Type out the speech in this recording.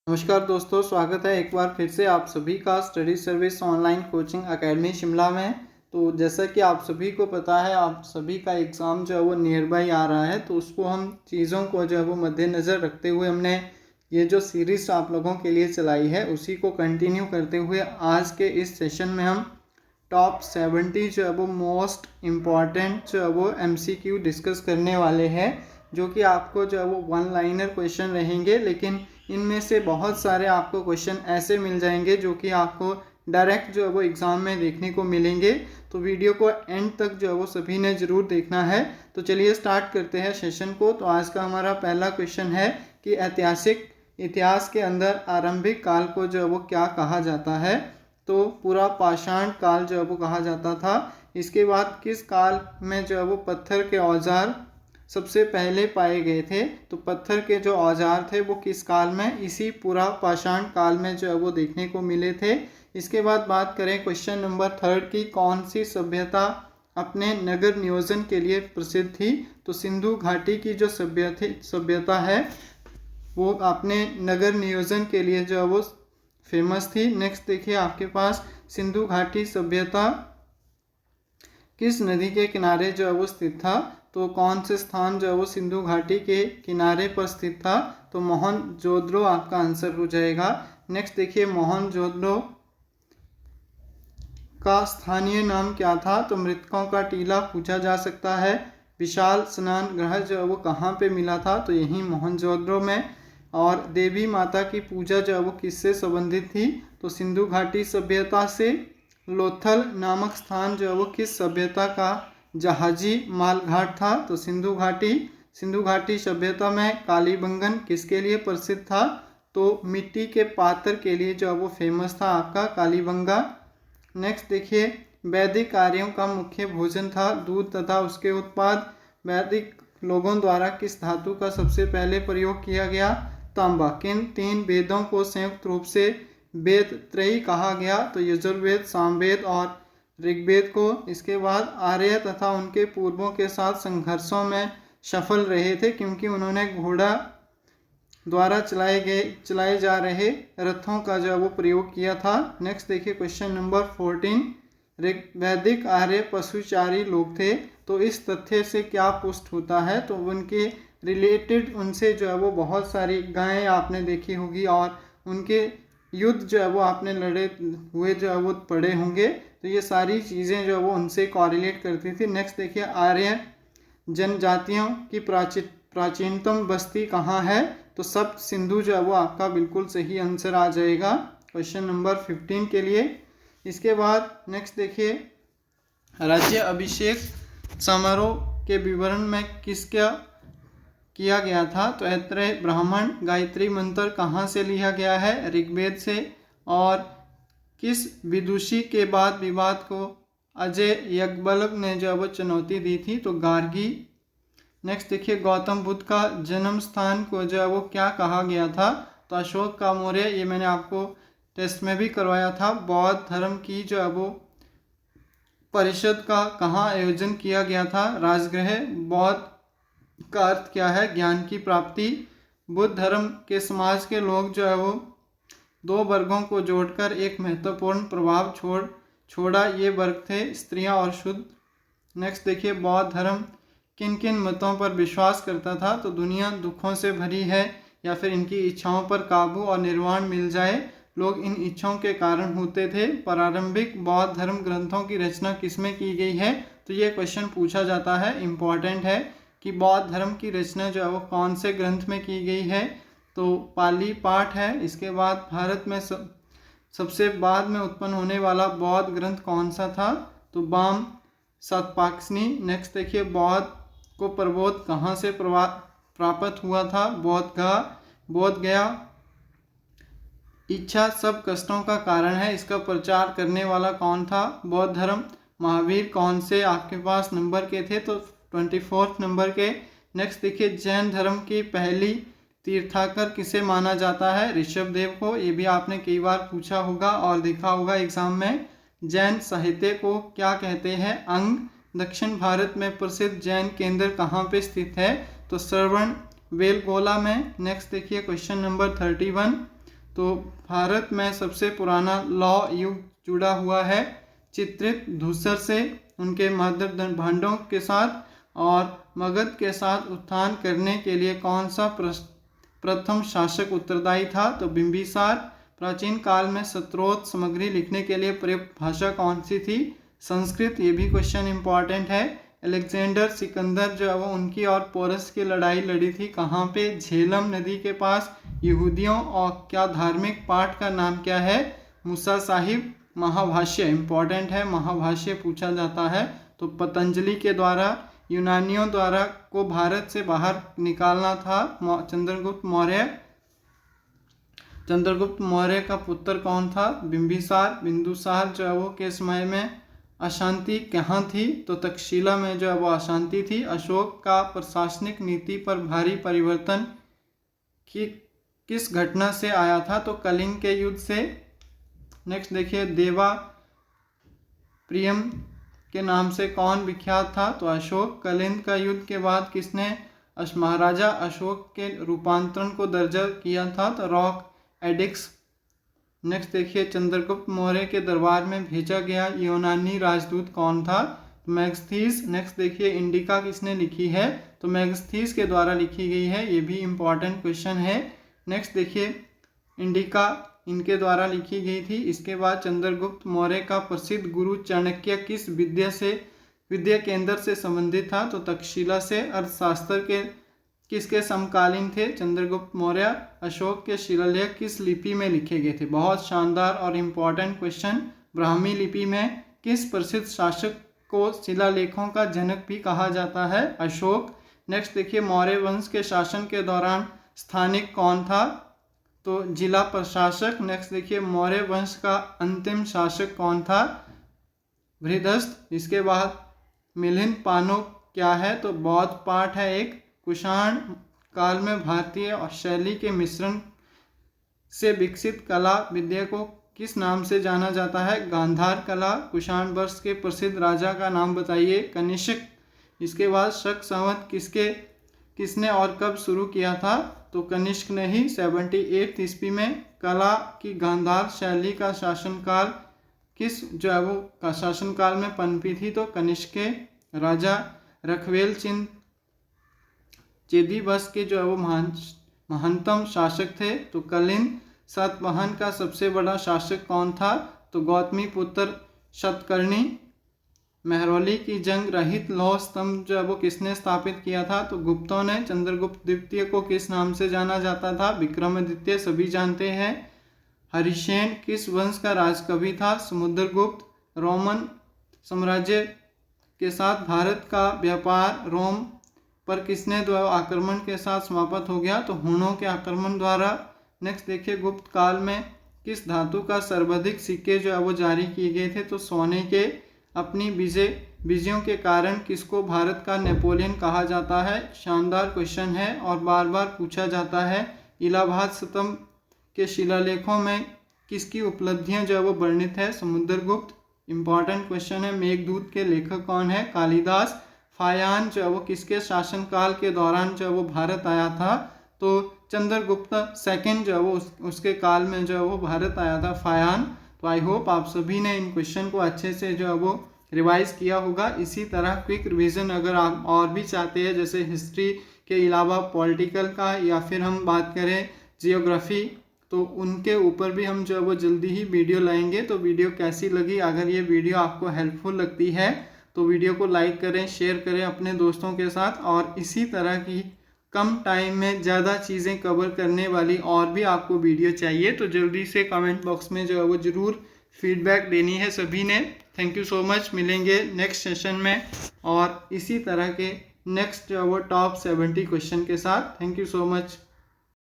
नमस्कार दोस्तों, स्वागत है एक बार फिर से आप सभी का study service online coaching academy Shimla में। तो जैसा कि आप सभी को पता है, आप सभी का एग्ज़ाम जो है वो नियर बाई आ रहा है, तो उसको हम चीज़ों को जो है वो मद्देनज़र रखते हुए हमने ये जो सीरीज़ आप लोगों के लिए चलाई है उसी को कंटिन्यू करते हुए आज के इस सेशन में हम टॉप 70 जो है वो मोस्ट इम्पॉर्टेंट जो है वो MCQ डिस्कस करने वाले हैं, जो कि आपको जो है वो वन लाइनर क्वेश्चन रहेंगे। लेकिन इनमें से बहुत सारे आपको क्वेश्चन ऐसे मिल जाएंगे जो कि आपको डायरेक्ट जो है वो एग्ज़ाम में देखने को मिलेंगे। तो वीडियो को एंड तक जो है वो सभी ने ज़रूर देखना है। तो चलिए स्टार्ट करते हैं सेशन को। तो आज का हमारा पहला क्वेश्चन है कि ऐतिहासिक इतिहास के अंदर आरंभिक काल को जो है वो क्या कहा जाता है। तो पूरा पाषाण काल जो है वो कहा जाता था। इसके बाद किस काल में जो है वो पत्थर के औजार सबसे पहले पाए गए थे। तो पत्थर के जो औजार थे वो किस काल में, इसी पूरा पाषाण काल में जो है वो देखने को मिले थे। इसके बाद बात करें क्वेश्चन नंबर 3 की, कौन सी सभ्यता अपने नगर नियोजन के लिए प्रसिद्ध थी। तो सिंधु घाटी की जो सभ्यता है वो अपने नगर नियोजन के लिए जो है वो फेमस थी। नेक्स्ट देखिए आपके पास, सिंधु घाटी सभ्यता किस नदी के किनारे जो है वो स्थित था। तो कौन से स्थान जो है वो सिंधु घाटी के किनारे पर स्थित था। तो मोहनजोदड़ो आपका आंसर हो जाएगा। नेक्स्ट देखिए, मोहनजोदड़ो का स्थानीय नाम क्या था। तो मृतकों का टीला पूछा जा सकता है। विशाल स्नान गृह जो है वो कहाँ पे मिला था। तो यहीं मोहनजोदड़ो में। और देवी माता की पूजा जो है वो किससे संबंधित थी। तो सिंधु घाटी सभ्यता से। लोथल नामक स्थान जो है वो किस सभ्यता का जहाजी मालघाट था। तो सिंधु घाटी सभ्यता में कालीबंगन किसके लिए प्रसिद्ध था। तो मिट्टी के पात्र के लिए जो है वो फेमस था आपका कालीबंगा। नेक्स्ट देखिए, वैदिक आर्यों का मुख्य भोजन था दूध तथा उसके उत्पाद। वैदिक लोगों द्वारा किस धातु का सबसे पहले प्रयोग किया गया। तांबा। किन 3 वेदों को संयुक्त रूप से वेद त्रयी कहा गया। तो यजुर्वेद, सामवेद और ऋग्वेद को। इसके बाद आर्य तथा उनके पूर्वों के साथ संघर्षों में सफल रहे थे क्योंकि उन्होंने घोड़ा द्वारा चलाए जा रहे रथों का जो है वो प्रयोग किया था। नेक्स्ट देखिए क्वेश्चन नंबर 14, वैदिक आर्य पशुचारी लोग थे। तो इस तथ्य से क्या पुष्ट होता है। तो उनके रिलेटेड उनसे जो है वो बहुत सारी गायें आपने देखी होगी और उनके युद्ध जो है वो आपने लड़े हुए जो है वो पढ़े होंगे। तो ये सारी चीज़ें जो है वो उनसे कॉरिलेट करती थी। नेक्स्ट देखिए, आर्य जनजातियों की प्राचीनतम बस्ती कहाँ है। तो सप्त सिंधु जो है वो आपका बिल्कुल सही आंसर आ जाएगा क्वेश्चन नंबर 15 के लिए। इसके बाद नेक्स्ट देखिए, राज्य अभिषेक समारोह के विवरण में किसका किया गया था। तो ऐत्रेय ब्राह्मण। गायत्री मंत्र कहाँ से लिया गया है। ऋग्वेद से। और किस विदुषी के बाद विवाद को अजय यज्ञवल्क्य ने जो है वो चुनौती दी थी। तो गार्गी। नेक्स्ट देखिए, गौतम बुद्ध का जन्म स्थान को जो है वो क्या कहा गया था। तो अशोक का मौर्य। ये मैंने आपको टेस्ट में भी करवाया था। बौद्ध धर्म की जो है वो परिषद का कहाँ आयोजन किया गया था। राजगृह। बौद्ध का अर्थ क्या है, ज्ञान की प्राप्ति। बुद्ध धर्म के समाज के लोग जो है वो 2 वर्गों को जोड़कर एक महत्वपूर्ण प्रभाव छोड़ा। ये वर्ग थे स्त्रियां और शुद्ध। नेक्स्ट देखिए, बौद्ध धर्म किन किन मतों पर विश्वास करता था। तो दुनिया दुखों से भरी है या फिर इनकी इच्छाओं पर काबू और निर्वाण मिल जाए, लोग इन इच्छाओं के कारण होते थे। प्रारंभिक बौद्ध धर्म ग्रंथों की रचना किसमें की गई है। तो ये क्वेश्चन पूछा जाता है, इम्पॉर्टेंट है कि बौद्ध धर्म की रचना जो है वो कौन से ग्रंथ में की गई है। तो पाली पाठ है। इसके बाद भारत में सबसे बाद में उत्पन्न होने वाला बौद्ध ग्रंथ कौन सा था। तो बाम सतपाक्षणी। नेक्स्ट देखिए, बौद्ध को प्रबोध कहाँ से प्राप्त हुआ था। बोध गया। इच्छा सब कष्टों का कारण है, इसका प्रचार करने वाला कौन था। बौद्ध धर्म। महावीर कौन से आपके पास नंबर के थे। तो 24 नंबर के। नेक्स्ट देखिए, जैन धर्म की पहली तीर्थाकर किसे माना जाता है। ऋषभदेव को। ये भी आपने कई बार पूछा होगा और देखा होगा एग्जाम में। जैन साहित्य को क्या कहते हैं। अंग। दक्षिण भारत में प्रसिद्ध जैन केंद्र कहाँ पे स्थित है। तो श्रवण बेलगोला में। नेक्स्ट देखिए क्वेश्चन नंबर 31, तो भारत में सबसे पुराना लौ युग जुड़ा हुआ है चित्रित धूसर से, उनके मगध भांडों के साथ और मगध के साथ उत्थान करने के लिए कौन सा प्रथम शासक उत्तरदायी था? तो बिंबिसार। प्राचीन काल में स्रोत सामग्री लिखने के लिए प्रयुक्त भाषा कौन सी थी? संस्कृत। ये भी क्वेश्चन इंपॉर्टेंट है। अलेक्जेंडर सिकंदर जो है वो उनकी और पोरस की लड़ाई लड़ी थी कहाँ पे? झेलम नदी के पास। यहूदियों और क्या धार्मिक पाठ का नाम क्या है? मूसा साहिब। महाभाष्य इंपॉर्टेंट है, महाभाष्य पूछा जाता है। तो पतंजलि के द्वारा यूनानियों द्वारा को भारत से बाहर निकालना था चंद्रगुप्त मौर्य। चंद्रगुप्त मौर्य का पुत्र कौन था? बिंबिसार। बिंदुसार जो है वो के समय में अशांति कहाँ थी? तो तक्षशिला में जो है वो अशांति थी। अशोक का प्रशासनिक नीति पर भारी परिवर्तन किस घटना से आया था? तो कलिंग के युद्ध से। नेक्स्ट देखिए, देवा प्रियम के नाम से कौन विख्यात था? तो अशोक। कलिंग का युद्ध के बाद किसने महाराजा अशोक के रूपांतरण को दर्ज किया था? तो रॉक एडिक्स। नेक्स्ट देखिए, चंद्रगुप्त मौर्य के दरबार में भेजा गया यूनानी राजदूत कौन था? मैगस्थीस। नेक्स्ट देखिए, इंडिका किसने लिखी है? तो मैगस्थीस के द्वारा लिखी गई है। ये भी इंपॉर्टेंट क्वेश्चन है। नेक्स्ट देखिए, इंडिका इनके द्वारा लिखी गई थी। इसके बाद चंद्रगुप्त मौर्य का प्रसिद्ध गुरु चाणक्य किस विद्या केंद्र से संबंधित था? तो तक्षशिला से। अर्थशास्त्र के किसके समकालीन थे? चंद्रगुप्त मौर्य। अशोक के शिलालेख किस लिपि में लिखे गए थे? बहुत शानदार और इम्पोर्टेंट क्वेश्चन। ब्राह्मी लिपि में। किस प्रसिद्ध शासक को शिलालेखों का जनक भी कहा जाता है? अशोक। नेक्स्ट देखिए, मौर्य वंश के शासन के दौरान स्थानिक कौन था? तो जिला प्रशासक। नेक्स्ट देखिए, मौर्य वंश का अंतिम शासक कौन था? बृहदस्थ। इसके बाद मिलिंद पानो क्या है? तो बौद्ध पाठ है एक। कुषाण काल में भारतीय और शैली के मिश्रण से विकसित कला विद्या को किस नाम से जाना जाता है? गांधार कला। कुषाण वर्ष के प्रसिद्ध राजा का नाम बताइए? कनिष्क। इसके बाद शक संवत किसने और कब शुरू किया था? तो कनिष्क ने ही 78 ईस्वी में। कला की गांधार शैली का शासनकाल किस जो है वो का शासनकाल में पनपी थी? तो कनिष्क के राजा रखवेल चेदीवंश के जो है वो महानतम शासक थे। तो कलिंग सातवाहन का सबसे बड़ा शासक कौन था? तो गौतमी पुत्र शतकर्णी। मेहरौली की जंग रहित लौह स्तंभ जो है वो किसने स्थापित किया था? तो गुप्तों ने। चंद्रगुप्त द्वितीय को किस नाम से जाना जाता था? विक्रमादित्य, सभी जानते हैं। हरिसेन किस वंश का राजकवि था? समुद्रगुप्त। रोमन साम्राज्य के साथ भारत का व्यापार रोम पर किसने द्वारा आक्रमण के साथ समाप्त हो गया? तो हुनों के आक्रमण द्वारा। नेक्स्ट देखिए, गुप्त काल में किस धातु का सर्वाधिक सिक्के जो है वो जारी किए गए थे? तो सोने के। अपनी विजयों के कारण किसको भारत का नेपोलियन कहा जाता है? शानदार क्वेश्चन है और बार बार पूछा जाता है। इलाहाबाद स्तंभ के शिलालेखों में किसकी उपलब्धियां जो है वो वर्णित है? समुद्रगुप्त। इंपॉर्टेंट क्वेश्चन है। मेघदूत के लेखक कौन है? कालिदास। फायान जो है वो किसके शासनकाल के दौरान जो है वो भारत आया था? तो चंद्रगुप्त सेकंड जो है वो उसके काल में जो है वो भारत आया था फायान। तो आई होप आप सभी ने इन क्वेश्चन को अच्छे से जो है वो रिवाइज किया होगा। इसी तरह क्विक रिवीजन अगर आप और भी चाहते हैं, जैसे हिस्ट्री के अलावा पॉलिटिकल का या फिर हम बात करें जियोग्राफी, तो उनके ऊपर भी हम जो है वो जल्दी ही वीडियो लाएंगे। तो वीडियो कैसी लगी? अगर ये वीडियो आपको हेल्पफुल लगती है तो वीडियो को लाइक करें, शेयर करें अपने दोस्तों के साथ। और इसी तरह की कम टाइम में ज़्यादा चीज़ें कवर करने वाली और भी आपको वीडियो चाहिए तो जल्दी से कमेंट बॉक्स में जो है वो ज़रूर फीडबैक देनी है सभी ने। Thank you so much. मिलेंगे नेक्स्ट सेशन में और इसी तरह के नेक्स्ट जो है वो टॉप 70 क्वेश्चन के साथ। Thank you so much.